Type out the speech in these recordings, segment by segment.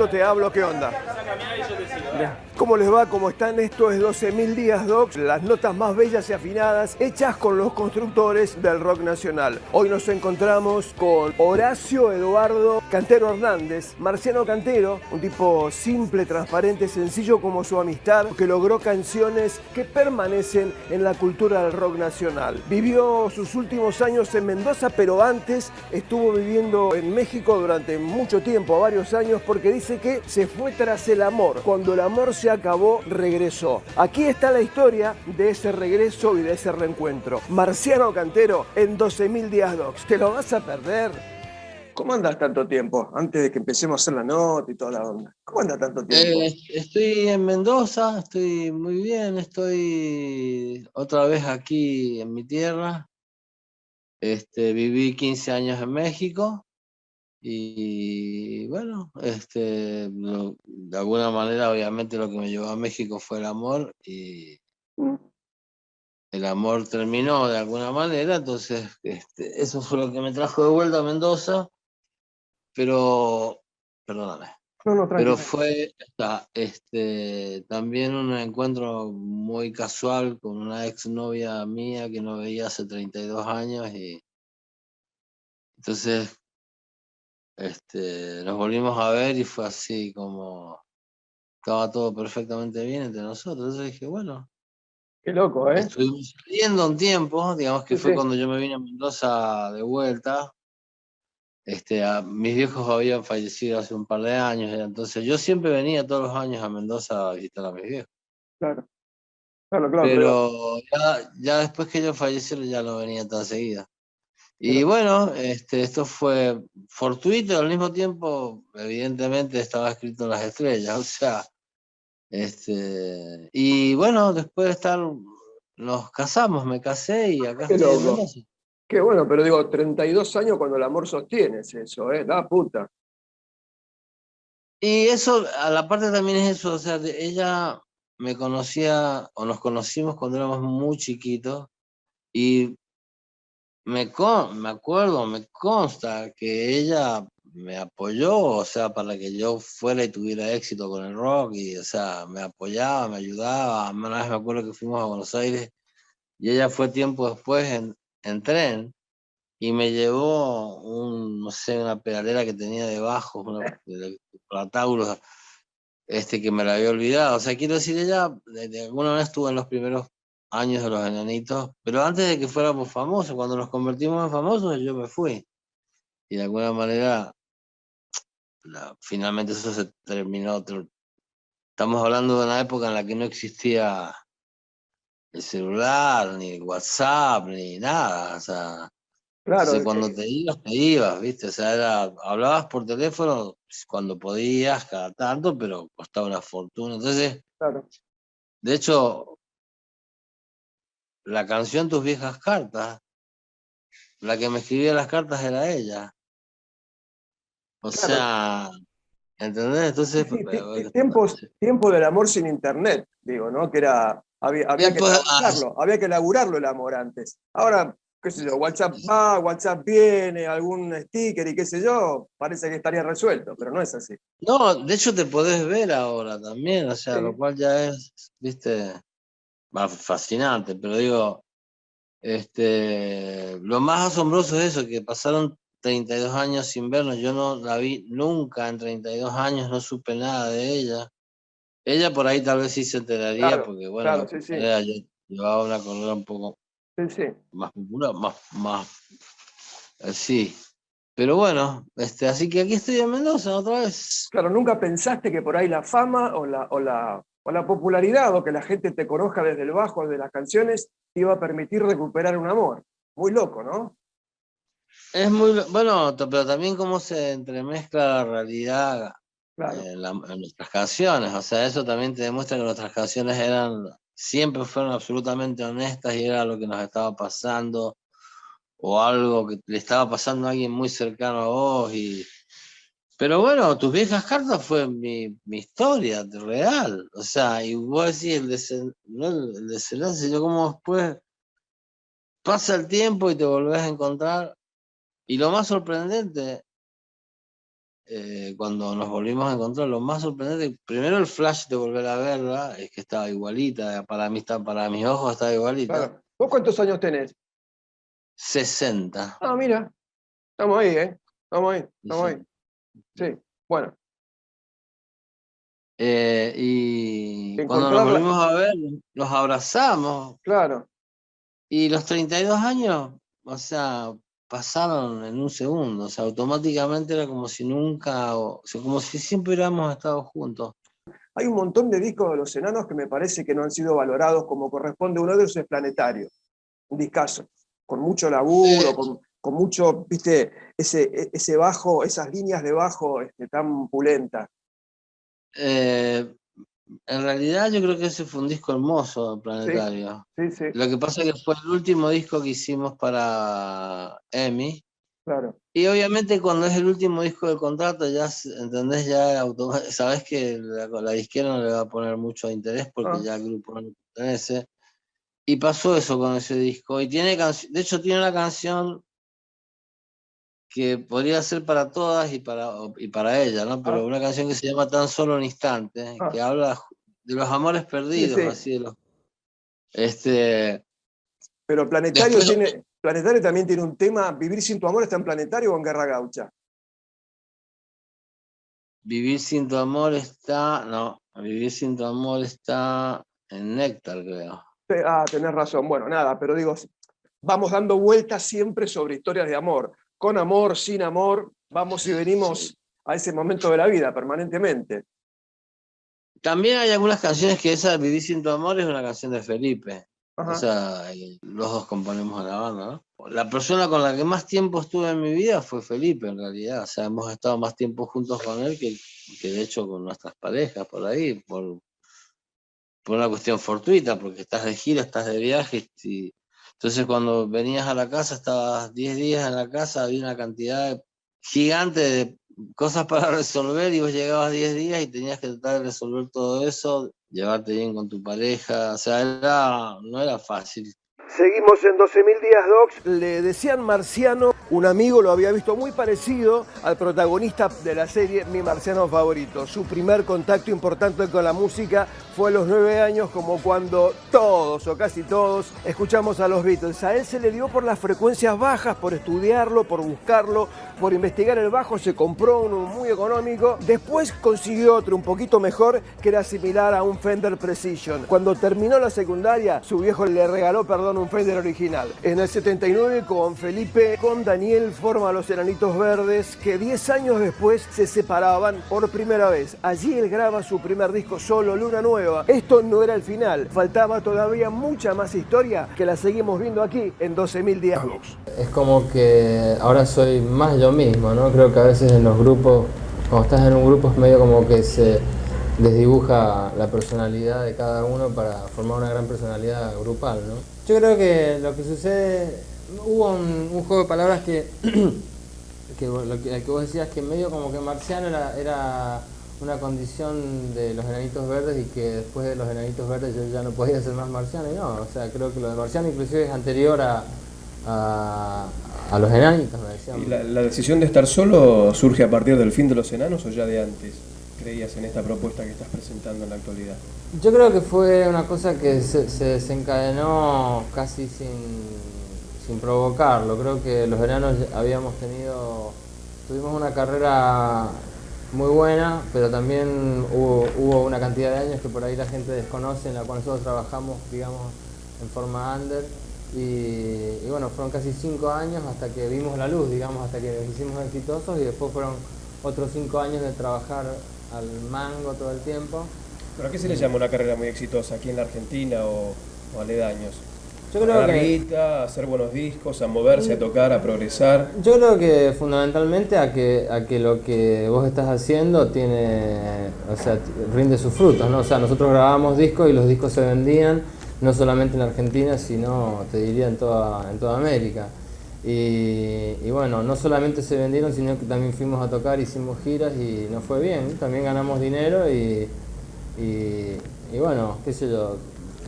Roberto, te hablo, ¿qué onda? ¿Cómo les va? ¿Cómo están? Esto es 12.000 días Docs, las notas más bellas y afinadas hechas con los constructores del rock nacional. Hoy nos encontramos con Horacio Eduardo Cantero Hernández, Marciano Cantero, un tipo simple, transparente, sencillo como su amistad, que logró canciones que permanecen en la cultura del rock nacional. Vivió sus últimos años en Mendoza, pero antes estuvo viviendo en México durante mucho tiempo, varios años, porque dice que se fue tras el amor. Cuando el amor se acabó, regresó. Aquí está la historia de ese regreso y de ese reencuentro. Marciano Cantero en 12.000 días Docs. ¿Te lo vas a perder? ¿Cómo andas tanto tiempo? Antes de que empecemos a hacer la nota y toda la onda. ¿Cómo andas tanto tiempo? Estoy en Mendoza, estoy muy bien, estoy otra vez aquí en mi tierra. Viví 15 años en México y bueno, de alguna manera obviamente lo que me llevó a México fue el amor y el amor terminó de alguna manera, entonces eso fue lo que me trajo de vuelta a Mendoza, pero, perdóname. No, no, Pero tranquilo. fue también un encuentro muy casual con una exnovia mía que no veía hace 32 años y entonces nos volvimos a ver y fue así como estaba todo perfectamente bien entre nosotros. Entonces dije, bueno, Qué loco, ¿eh? estuvimos saliendo un tiempo, digamos que Sí, fue sí. cuando yo me vine a Mendoza de vuelta. Mis viejos habían fallecido hace un par de años, entonces yo siempre venía todos los años a Mendoza a visitar a mis viejos. Claro, claro, claro, pero Pero ya después que ellos fallecieron ya no venía tan seguida. Y pero bueno, esto fue fortuito, al mismo tiempo, evidentemente estaba escrito en las estrellas, o sea, y bueno, después de estar, nos casamos, me casé y acá qué estoy en loco. Mendoza. Qué bueno, pero digo, 32 años cuando el amor sostiene es eso, ¿eh? La puta. Y eso, a la parte también es eso, o sea, ella me conocía, o nos conocimos cuando éramos muy chiquitos, y me acuerdo, me consta que ella me apoyó, o sea, para que yo fuera y tuviera éxito con el rock, y, o sea, me apoyaba, me ayudaba. Una vez me acuerdo que fuimos a Buenos Aires y ella fue tiempo después en tren y me llevó no sé, una pedalera que tenía debajo, para Tauro, que me la había olvidado. O sea, quiero decir, ella de alguna vez estuvo en los primeros años de los Enanitos, pero antes de que fuéramos famosos, cuando nos convertimos en famosos, yo me fui. Y de alguna manera, finalmente eso se terminó. Estamos hablando de una época en la que no existía el celular, ni el WhatsApp, ni nada. O sea, Claro, entonces cuando te ibas, ¿viste? O sea, hablabas por teléfono cuando podías, cada tanto, pero costaba una fortuna. Entonces, claro, de hecho, la canción Tus viejas cartas, la que me escribía las cartas era ella. O claro. sea, ¿entendés? Sí, Entonces, sí, tiempo del amor sin internet, digo, ¿no? Que era, había que después, trabajarlo, había que laburarlo el amor antes. Ahora, qué sé yo, WhatsApp va, WhatsApp viene, algún sticker y qué sé yo, parece que estaría resuelto, pero no es así. no, de hecho te podés ver ahora también, o sea, lo Sí, cual ya es, viste, fascinante, pero digo, lo más asombroso es eso, que pasaron 32 años sin vernos, yo no la vi nunca en 32 años, no supe nada de ella. Ella por ahí tal vez sí se enteraría, claro, porque bueno, claro, sí, sí, yo llevaba una carrera un poco sí, sí. más popular, sí. Pero bueno, así que aquí estoy en Mendoza otra vez. Claro, nunca pensaste que por ahí la fama o la popularidad o que la gente te conozca desde el bajo, desde las canciones, te iba a permitir recuperar un amor. Muy loco, ¿no? Es muy, bueno, pero también cómo se entremezcla la realidad Claro, en nuestras canciones. O sea, eso también te demuestra que nuestras canciones siempre fueron absolutamente honestas y era lo que nos estaba pasando o algo que le estaba pasando a alguien muy cercano a vos. Pero bueno, tus viejas cartas fue mi historia real. O sea, y vos decís no el desenlace, yo como después pasa el tiempo y te volvés a encontrar. Y lo más sorprendente cuando nos volvimos a encontrar, lo más sorprendente, primero el flash de volver a verla, es que estaba igualita, para mis ojos estaba igualita. Claro. ¿Vos cuántos años tenés? 60. Ah, mira, estamos ahí, ¿eh? Estamos ahí. Sí, bueno. Y cuando nos volvimos a ver, los abrazamos. Claro. Y los 32 años, o sea, pasaron en un segundo. O sea, automáticamente era como si nunca, o sea, como si siempre hubiéramos estado juntos. Hay un montón de discos de Los Enanos que me parece que no han sido valorados como corresponde. Uno de ellos es Planetario, un discazo, con mucho laburo, con mucho, viste, ese bajo, esas líneas de bajo tan pulentas. En realidad yo creo que ese fue un disco hermoso, Planetario. Sí. Lo que pasa es que fue el último disco que hicimos para EMI. Claro. Y obviamente cuando es el último disco del contrato, ya entendés, ya sabés que la disquera no le va a poner mucho interés porque ya el grupo no le pertenece. Y pasó eso con ese disco. Y de hecho tiene una canción que podría ser para todas y para ella, ¿no? Pero una canción que se llama Tan Solo un Instante, que habla de los amores perdidos, así de los... Pero Planetario también tiene un tema, Vivir sin tu amor, ¿está en Planetario o en Guerra Gaucha? Vivir sin tu amor Vivir sin tu amor está en Néctar, creo. Tenés razón. Bueno, nada, pero digo, vamos dando vueltas siempre sobre historias de amor. Con amor, sin amor, vamos y venimos a ese momento de la vida permanentemente. También hay algunas canciones que esa Vivir sin tu amor es una canción de Felipe. Ajá. O sea, los dos componemos a la banda, ¿no? La persona con la que más tiempo estuve en mi vida fue Felipe, en realidad. O sea, hemos estado más tiempo juntos con él que de hecho con nuestras parejas por ahí, por una cuestión fortuita, porque estás de gira, estás de viaje. Entonces cuando venías a la casa, estabas 10 días en la casa, había una cantidad gigante de cosas para resolver y vos llegabas 10 días y tenías que tratar de resolver todo eso, llevarte bien con tu pareja, o sea, no era fácil. Seguimos en 12.000 días, Docs. Le decían Marciano, un amigo lo había visto muy parecido al protagonista de la serie Mi Marciano Favorito. Su primer contacto importante con la música fue a los 9 años, como cuando todos o casi todos escuchamos a los Beatles. A él se le dio por las frecuencias bajas, por estudiarlo, por buscarlo, por investigar el bajo. Se compró uno muy económico. Después consiguió otro un poquito mejor, que era similar a un Fender Precision. Cuando terminó la secundaria, su viejo le regaló, un Fender original. En el 79, con Felipe, con Daniel, forma Los Enanitos Verdes, que 10 años después se separaban por primera vez. Allí él graba su primer disco solo, Luna Nueva. Esto no era el final, faltaba todavía mucha más historia que la seguimos viendo aquí en 12.000 días. Es como que ahora soy más yo mismo, ¿no? Creo que a veces en los grupos, cuando estás en un grupo es medio como que se desdibuja la personalidad de cada uno para formar una gran personalidad grupal, ¿no? Yo creo que lo que sucede, hubo un juego de palabras que vos decías, que medio como que Marciano era una condición de Los Enanitos Verdes y que después de Los Enanitos Verdes yo ya no podía ser más Marciano, y no, o sea, creo que lo de Marciano inclusive es anterior a Los Enanitos, me decían. ¿Y la decisión de estar solo surge a partir del fin de Los Enanos o ya de antes creías en esta propuesta que estás presentando en la actualidad? Yo creo que fue una cosa que se desencadenó casi sin provocarlo. Creo que Los Enanos tuvimos una carrera muy buena, pero también hubo una cantidad de años que por ahí la gente desconoce, en la cual nosotros trabajamos, digamos, en forma under. Y bueno, fueron casi 5 años hasta que vimos la luz, digamos, hasta que nos hicimos exitosos, y después fueron otros 5 años de trabajar al mango todo el tiempo. ¿Pero a qué se le llama una carrera muy exitosa aquí en la Argentina o aledaños? Yo creo que guita, hacer buenos discos, a moverse, a tocar, a progresar. Yo creo que fundamentalmente a que lo que vos estás haciendo rinde sus frutos, ¿no? O sea, nosotros grabamos discos y los discos se vendían no solamente en Argentina, sino, te diría, en toda América. Y bueno, no solamente se vendieron, sino que también fuimos a tocar, hicimos giras y nos fue bien. También ganamos dinero y bueno, qué sé yo,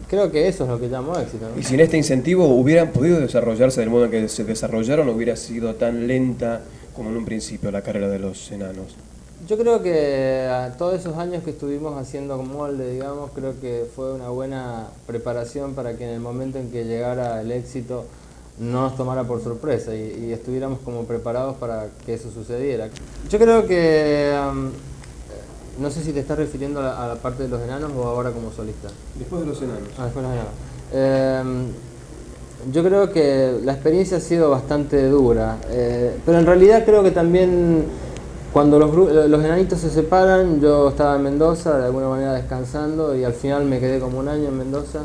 creo que eso es lo que llamo éxito, ¿no? Y sin este incentivo, ¿hubieran podido desarrollarse del modo en que se desarrollaron? ¿Hubiera sido tan lenta como en un principio la carrera de Los Enanos? Yo creo que todos esos años que estuvimos haciendo molde, digamos, creo que fue una buena preparación para que en el momento en que llegara el éxito no nos tomara por sorpresa y estuviéramos como preparados para que eso sucediera. Yo creo que, no sé si te estás refiriendo a la parte de Los Enanos o ahora como solista. Después de Los Enanos. Después de Los Enanos. Yo creo que la experiencia ha sido bastante dura, pero en realidad creo que también cuando los enanitos se separan, yo estaba en Mendoza, de alguna manera descansando, y al final me quedé como un año en Mendoza.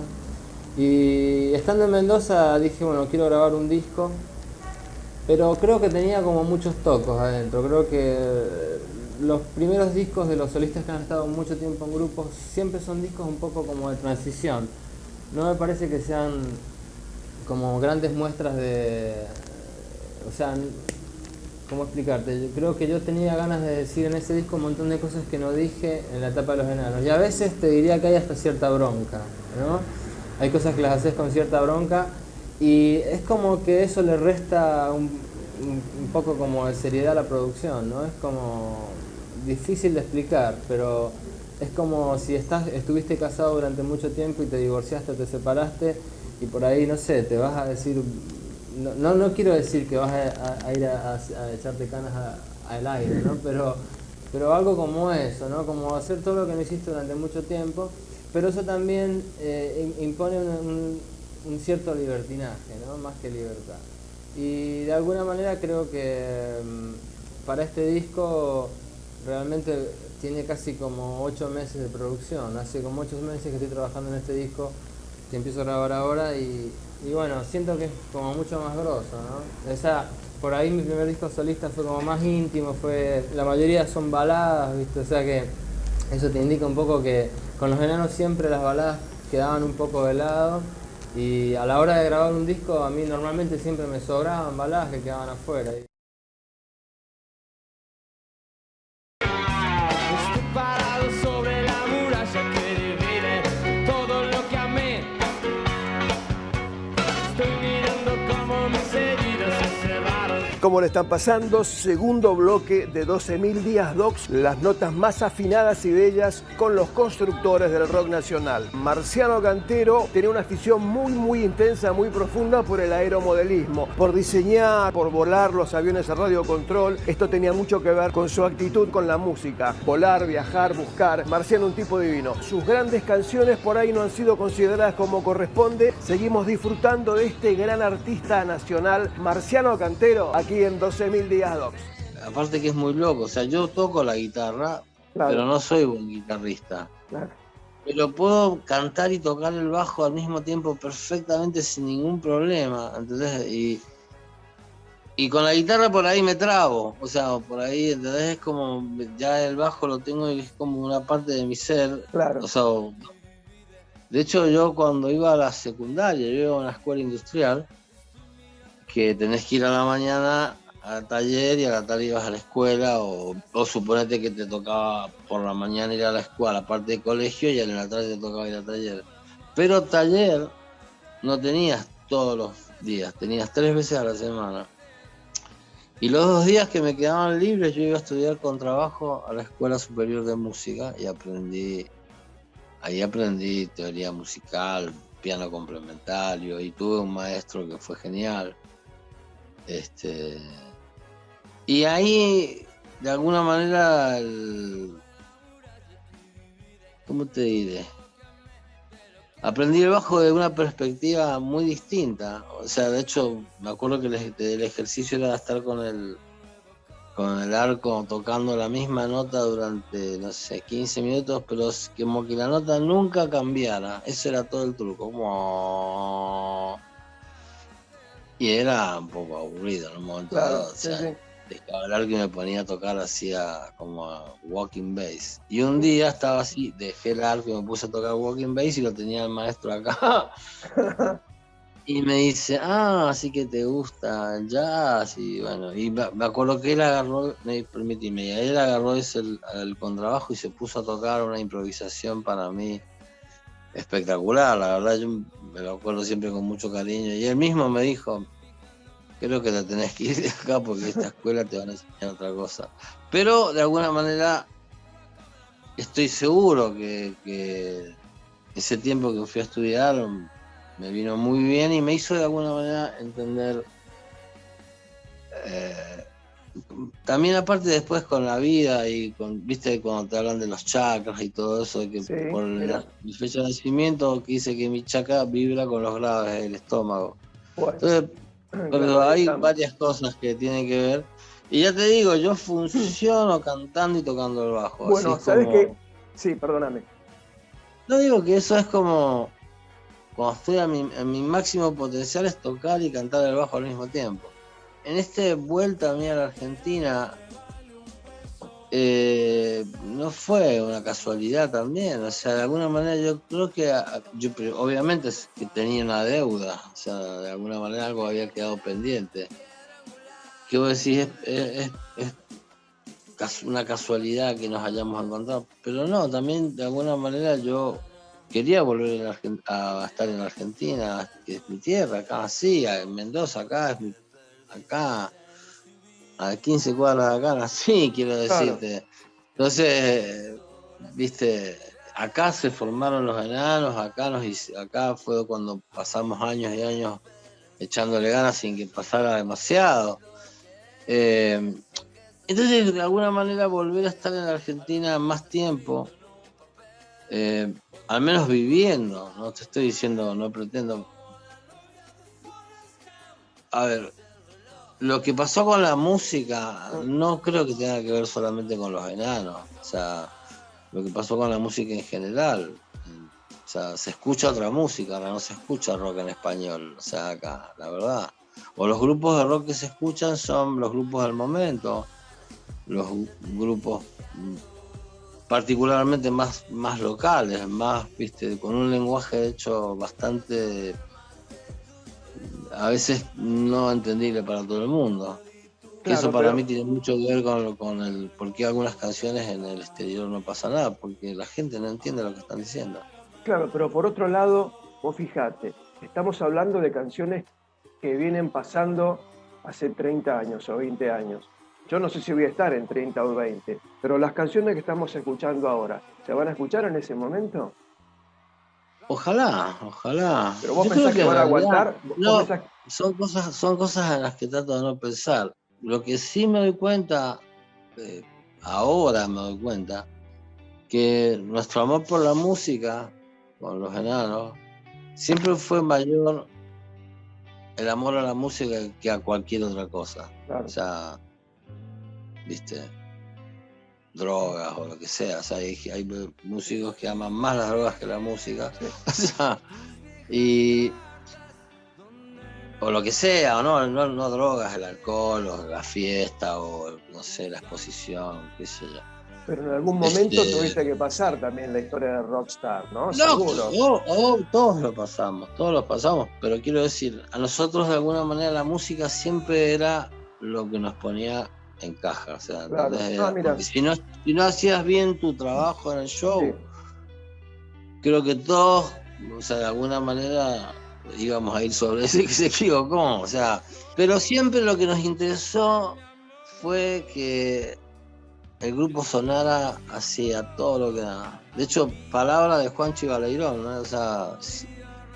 Y estando en Mendoza dije, bueno, quiero grabar un disco, pero creo que tenía como muchos tocos adentro. Creo que los primeros discos de los solistas que han estado mucho tiempo en grupos siempre son discos un poco como de transición. No me parece que sean como grandes muestras de... O sea, ¿cómo explicarte? Yo creo que yo tenía ganas de decir en ese disco un montón de cosas que no dije en la etapa de Los Enanos. Y a veces te diría que hay hasta cierta bronca, ¿no? Hay cosas que las haces con cierta bronca y es como que eso le resta un poco como de seriedad a la producción, ¿no? Es como difícil de explicar, pero es como si estuviste casado durante mucho tiempo y te divorciaste, te separaste y por ahí, no sé, te vas a decir... No quiero decir que vas a ir a echarte canas al aire, ¿no? Pero algo como eso, ¿no? Como hacer todo lo que no hiciste durante mucho tiempo, pero eso también impone un cierto libertinaje, ¿no? Más que libertad. Y de alguna manera creo que para este disco realmente tiene casi como 8 meses de producción. Hace como 8 meses que estoy trabajando en este disco, que empiezo a grabar ahora y bueno, siento que es como mucho más grosso, ¿no? O sea, por ahí mi primer disco solista fue como más íntimo, la mayoría son baladas, ¿viste? O sea que eso te indica un poco que con Los Enanos siempre las baladas quedaban un poco de lado y a la hora de grabar un disco a mí normalmente siempre me sobraban baladas que quedaban afuera. Estoy parado sobre la muralla que divide todo lo que amé. Estoy mirando cómo mis heridas se cerraron. ¿Cómo le están pasando? Segundo bloque de 12.000 días docs, las notas más afinadas y bellas con los constructores del rock nacional. Marciano Cantero tenía una afición muy intensa, muy profunda por el aeromodelismo, por diseñar, por volar los aviones a radiocontrol. Esto tenía mucho que ver con su actitud con la música. Volar, viajar, buscar. Marciano, un tipo divino. Sus grandes canciones por ahí no han sido consideradas como corresponde. Seguimos disfrutando de este gran artista nacional, Marciano Cantero, aquí en 12.000 días docs. Aparte que es muy loco, o sea, yo toco la guitarra, claro, pero no soy buen guitarrista. Claro. Pero puedo cantar y tocar el bajo al mismo tiempo perfectamente sin ningún problema, ¿entendés? Y con la guitarra por ahí me trabo, o sea, por ahí, ¿entendés? Es como, ya el bajo lo tengo y es como una parte de mi ser. Claro. O sea, de hecho yo cuando iba a la secundaria, yo iba a una escuela industrial, que tenés que ir a la mañana al taller y a la tarde ibas a la escuela, o suponete que te tocaba por la mañana ir a la escuela, a la parte de colegio, y en la tarde te tocaba ir al taller. Pero taller no tenías todos los días, tenías 3 veces a la semana. Y los 2 días que me quedaban libres yo iba a estudiar con trabajo a la Escuela Superior de Música y ahí aprendí teoría musical, piano complementario, y tuve un maestro que fue genial. Y ahí, de alguna manera, ¿cómo te diré? Aprendí el bajo de una perspectiva muy distinta. O sea, de hecho, me acuerdo que el ejercicio era estar con el arco tocando la misma nota durante, no sé, 15 minutos, pero como que la nota nunca cambiara. Eso era todo el truco. Y era un poco aburrido en un momento dado. O sea, dejaba el arco y me ponía a tocar así como a walking bass. Y un día estaba así, dejé el arco y me puse a tocar walking bass y lo tenía el maestro acá. Y me dice, así que te gusta el jazz. Y bueno, y me acuerdo que él agarró, permíteme, él agarró el contrabajo y se puso a tocar una improvisación para mí espectacular. La verdad, yo me lo acuerdo siempre con mucho cariño. Y él mismo me dijo, creo que te tenés que ir de acá porque esta escuela te van a enseñar otra cosa. Pero de alguna manera estoy seguro que ese tiempo que fui a estudiar me vino muy bien y me hizo de alguna manera entender. También aparte después con la vida y viste cuando te hablan de los chakras y todo eso, que Sí, por mi fecha de nacimiento que dice que mi chakra vibra con los graves del estómago. Bueno, Entonces, pero hay varias cosas que tienen que ver. Y ya te digo, yo funciono cantando y tocando el bajo. Bueno, así ¿sabes como... qué? Sí, perdóname. No digo que eso es como cuando estoy a mi máximo potencial es tocar y cantar el bajo al mismo tiempo. En esta vuelta mía a la Argentina no fue una casualidad también, o sea, de alguna manera yo creo que obviamente es que tenía una deuda, o sea, de alguna manera algo había quedado pendiente. ¿Qué vos decís? Es una casualidad que nos hayamos encontrado, pero no, también de alguna manera yo quería volver a estar en Argentina, que es mi tierra, acá sí, en Mendoza, acá, a 15 cuadras de acá nací, quiero decirte. Claro. Entonces, viste, acá se formaron los enanos, acá fue cuando pasamos años y años echándole ganas sin que pasara demasiado. Entonces, de alguna manera, volver a estar en la Argentina más tiempo, al menos viviendo, no te estoy diciendo, no pretendo. A ver, lo que pasó con la música no creo que tenga que ver solamente con los enanos, o sea, lo que pasó con la música en general, o sea, se escucha otra música, ahora no se escucha rock en español, o sea, acá, la verdad. O los grupos de rock que se escuchan son los grupos del momento, los grupos particularmente más locales, más, viste, con un lenguaje de hecho bastante, a veces no entendible para todo el mundo. Claro, eso para mí tiene mucho que ver con el por qué algunas canciones en el exterior no pasa nada, porque la gente no entiende lo que están diciendo. Claro, pero por otro lado, vos fijate, estamos hablando de canciones que vienen pasando hace 30 años o 20 años. Yo no sé si voy a estar en 30 o 20, pero las canciones que estamos escuchando ahora, ¿se van a escuchar en ese momento? Ojalá. Pero vos pensás que van a aguantar. No, son cosas en las que trato de no pensar. Lo que sí me doy cuenta, ahora me doy cuenta, que nuestro amor por la música, con los enanos, siempre fue mayor el amor a la música que a cualquier otra cosa. Claro. O sea, viste, drogas o lo que sea, o sea, hay músicos que aman más las drogas que la música, sí. O sea, o lo que sea, o no drogas, el alcohol, o la fiesta, o no sé, la exposición, qué sé yo. Pero en algún momento tuviste que pasar también la historia de Rockstar, ¿no? Seguro. Todos lo pasamos, pero quiero decir, a nosotros de alguna manera la música siempre era lo que nos ponía en caja, o sea, claro. Porque si no hacías bien tu trabajo en el show, sí. Creo que todos, o sea, de alguna manera íbamos a ir sobre ese que se equivocó, o sea, pero siempre lo que nos interesó fue que el grupo sonara hacia todo lo que da. De hecho, palabra de Juanchi Baleirón, ¿no? O sea,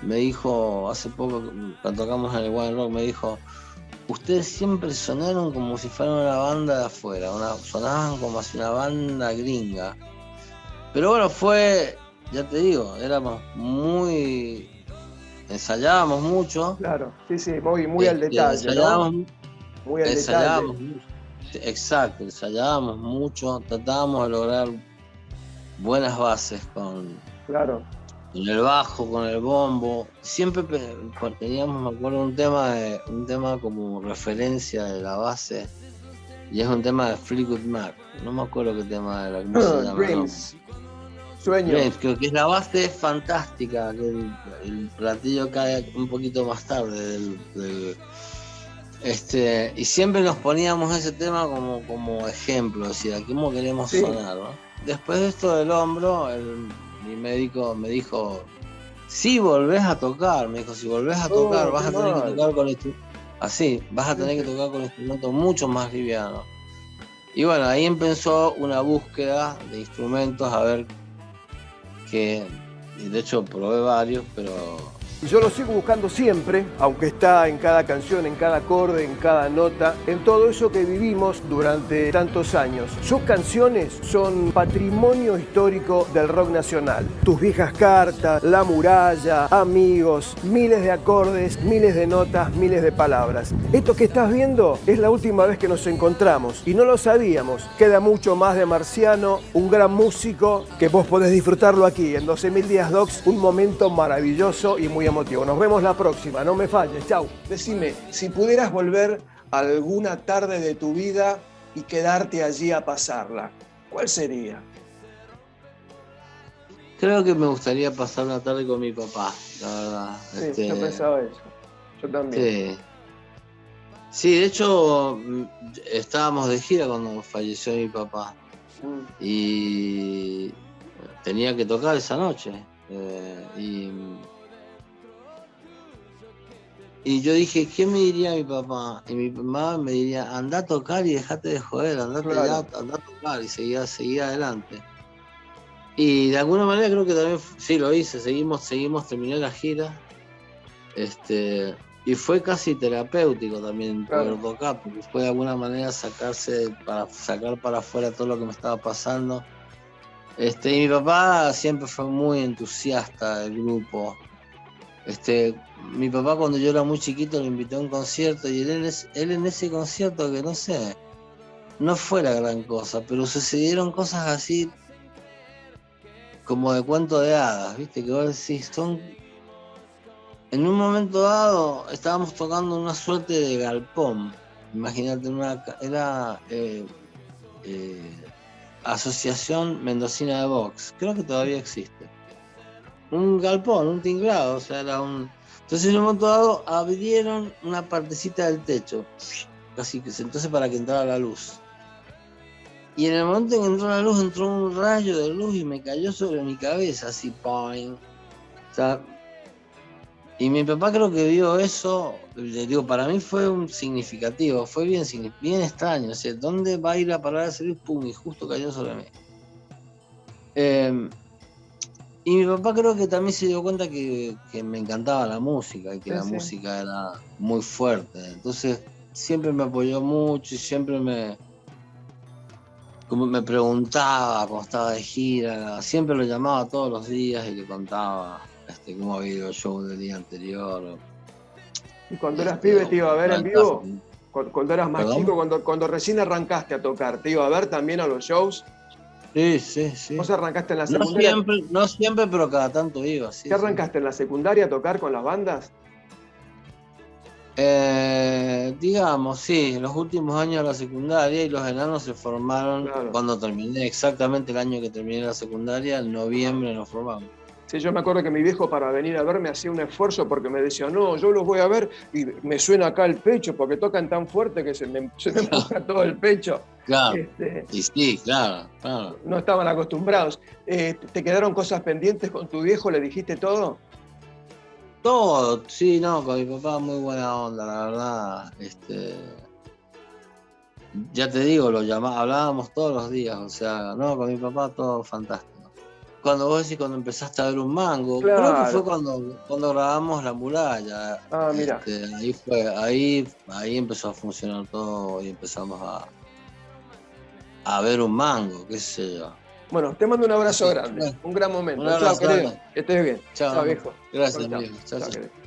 me dijo hace poco, cuando tocamos en el One Rock, me dijo: ustedes siempre sonaron como si fueran una banda de afuera, sonaban como si una banda gringa. Pero bueno, ya te digo, ensayábamos mucho. Claro, sí, muy al detalle, ¿no? Muy al detalle. Mucho. Exacto, ensayábamos mucho, tratábamos de lograr buenas bases con el bajo, con el bombo. Siempre teníamos, me acuerdo, un tema como referencia de la base, y es un tema de Fleetwood Mac. No me acuerdo qué tema era, ¿cómo se llama? Dreams. Sueños. Dreams, creo que la base es fantástica, que el platillo cae un poquito más tarde y siempre nos poníamos ese tema como ejemplo, es decir, ¿cómo queremos sonar, ¿no? Después de esto del hombro, mi médico me dijo: si volvés a tocar, vas a tener que tocar así, vas a tener que tocar con instrumentos mucho más livianos. Y bueno, ahí empezó una búsqueda de instrumentos, a ver qué, y de hecho probé varios, pero Y yo lo sigo buscando siempre, aunque está en cada canción, en cada acorde, en cada nota, en todo eso que vivimos durante tantos años. Sus canciones son patrimonio histórico del rock nacional. Tus viejas cartas, La muralla, Amigos, miles de acordes, miles de notas, miles de palabras. Esto que estás viendo es la última vez que nos encontramos y no lo sabíamos. Queda mucho más de Marciano, un gran músico que vos podés disfrutarlo aquí en 12.000 Días Docs, un momento maravilloso y muy emotivo. Nos vemos la próxima, no me falles, chau. Decime, si pudieras volver a alguna tarde de tu vida y quedarte allí a pasarla, ¿cuál sería? creo que me gustaría pasar una tarde con mi papá, la verdad. Sí, yo pensaba eso. Yo también. Sí. Sí, de hecho, estábamos de gira cuando falleció mi papá. Y tenía que tocar esa noche. Y yo dije, ¿qué me diría mi papá? Y mi mamá me diría, anda a tocar y dejate de joder, andate Claro. ya, anda a tocar y seguía adelante. Y de alguna manera creo que también, sí, lo hice, terminé la gira. Y fue casi terapéutico también Claro. poder tocar, porque fue de alguna manera sacar para afuera todo lo que me estaba pasando. Y mi papá siempre fue muy entusiasta del grupo. Mi papá cuando yo era muy chiquito lo invitó a un concierto y él en ese concierto, que no sé, no fue la gran cosa, pero sucedieron cosas así como de cuento de hadas, ¿viste? Que vos decís, en un momento dado estábamos tocando una suerte de galpón. Imagínate, era Asociación Mendocina de Box, creo que todavía existe. Un galpón, un tinglado, o sea, era un... Entonces en un momento dado abrieron una partecita del techo, casi que entonces para que entrara la luz. Y en el momento en que entró la luz, entró un rayo de luz y me cayó sobre mi cabeza, así, ¡poing! O sea, y mi papá creo que vio eso, le digo, para mí fue un significativo, fue bien extraño, o sea, ¿dónde va a ir a parar ese luz? ¡Pum! Y justo cayó sobre mí. Y mi papá creo que también se dio cuenta que me encantaba la música y que la música era muy fuerte. Entonces siempre me apoyó mucho y siempre me preguntaba cuando estaba de gira. Siempre lo llamaba todos los días y le contaba cómo había ido el show del día anterior. ¿Y cuando eras pibe te iba a ver en vivo? Cuando eras más ¿Perdón? chico, cuando recién arrancaste a tocar, ¿te iba a ver también a los shows? Sí. ¿Vos arrancaste en la secundaria? No siempre, pero cada tanto iba. Sí, ¿Qué arrancaste en la secundaria a tocar con las bandas? Digamos, sí, los últimos años de la secundaria, y los enanos se formaron cuando terminé, exactamente el año que terminé la secundaria, en noviembre nos formamos. Sí, yo me acuerdo que mi viejo para venir a verme hacía un esfuerzo porque me decía, no, yo los voy a ver y me suena acá el pecho porque tocan tan fuerte que se me empuja todo el pecho. Claro, y sí, claro. No estaban acostumbrados. ¿Te quedaron cosas pendientes con tu viejo? ¿Le dijiste todo? Todo, sí, no, con mi papá muy buena onda, la verdad. Ya te digo, hablábamos todos los días, o sea, no, con mi papá todo fantástico. Cuando vos decís cuando empezaste a ver un mango, Claro. creo que fue cuando grabamos La muralla. Ah, mira. Ahí empezó a funcionar todo y empezamos a ver un mango, qué sé yo. Bueno, te mando un abrazo grande, un gran momento. Un abrazo Chao, querido. grande. Que estés bien. Chao, Chao, viejo. Gracias, Chao, viejo. Chao, chao, chao. querido.